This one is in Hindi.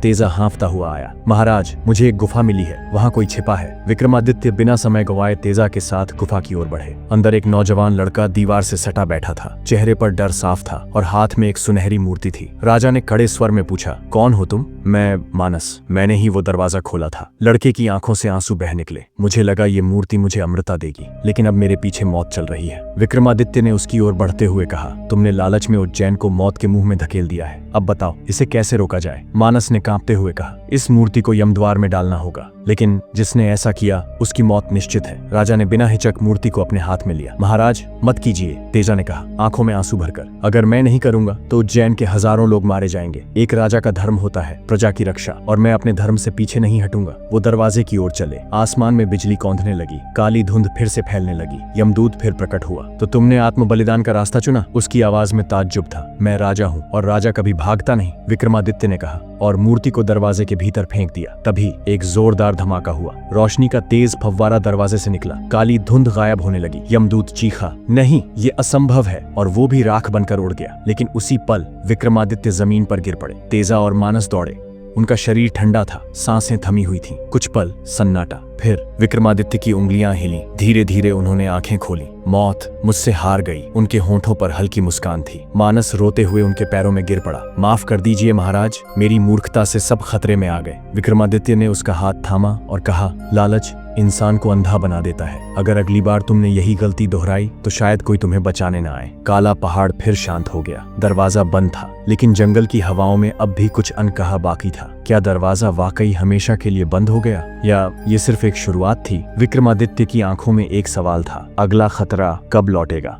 तेजा हाँफता हुआ आया। महाराज, मुझे एक गुफा मिली है, वहाँ कोई छिपा है। विक्रमादित्य बिना समय गंवाए तेजा के साथ गुफा की ओर बढ़े। अंदर एक नौजवान लड़का दीवार से सटा बैठा था। चेहरे पर डर साफ था और हाथ में एक सुनहरी मूर्ति थी। राजा ने कड़े स्वर में पूछा, कौन हो तुम? मैं मानस, मैंने ही वो दरवाजा खोला था। लड़के की आंखों से आंसू बह निकले। मुझे लगा ये मूर्ति मुझे अमृता देगी, लेकिन अब मेरे पीछे मौत चल रही है। विक्रमादित्य ने उसकी ओर बढ़ते हुए कहा, तुमने लालच में उज्जैन को मौत के मुंह में धकेल दिया है। अब बताओ इसे कैसे रोका जाए? मानस ने कांपते हुए कहा, इस मूर्ति को यमद्वार में डालना होगा, लेकिन जिसने ऐसा किया उसकी मौत निश्चित है। राजा ने बिना हिचक मूर्ति को अपने हाथ में लिया। महाराज, मत कीजिए, तेजा ने कहा, आंखों में आंसू भरकर। अगर मैं नहीं करूंगा तो उज्जैन के हजारों लोग मारे जाएंगे। एक राजा का धर्म होता है प्रजा की रक्षा, और मैं अपने धर्म से पीछे नहीं हटूंगा। वो दरवाजे की ओर चले। आसमान में बिजली कौंधने लगी। काली धुंध फिर से फैलने लगी। यमदूत फिर प्रकट हुआ। तो तुमने आत्म बलिदान का रास्ता चुना? उसकी आवाज में ताज्जुब था। मैं राजा हूँ और राजा कभी भागता नहीं, विक्रमादित्य ने कहा, और मूर्ति को दरवाजे के भीतर फेंक दिया। तभी एक जोरदार धमाका हुआ। रोशनी का तेज फव्वारा दरवाजे से निकला। काली धुंध गायब होने लगी। यमदूत चीखा, नहीं, ये असंभव है, और वो भी राख बनकर उड़ गया। लेकिन उसी पल विक्रमादित्य जमीन पर गिर पड़े। तेजा और मानस दौड़े। उनका शरीर ठंडा था, सांसें थमी हुई थीं। कुछ पल सन्नाटा। फिर विक्रमादित्य की उंगलियां हिली। धीरे धीरे उन्होंने आंखें खोली। मौत मुझसे हार गई। उनके होंठों पर हल्की मुस्कान थी। मानस रोते हुए उनके पैरों में गिर पड़ा। माफ कर दीजिए महाराज, मेरी मूर्खता से सब खतरे में आ गए। विक्रमादित्य ने उसका हाथ थामा और कहा, लालच इंसान को अंधा बना देता है। अगर अगली बार तुमने यही गलती दोहराई तो शायद कोई तुम्हें बचाने न आए। काला पहाड़ फिर शांत हो गया। दरवाजा बंद था, लेकिन जंगल की हवाओं में अब भी कुछ अनकहा बाकी था। क्या दरवाजा वाकई हमेशा के लिए बंद हो गया, या ये सिर्फ एक शुरुआत थी? विक्रमादित्य की आंखों में एक सवाल था, अगला खतरा कब लौटेगा?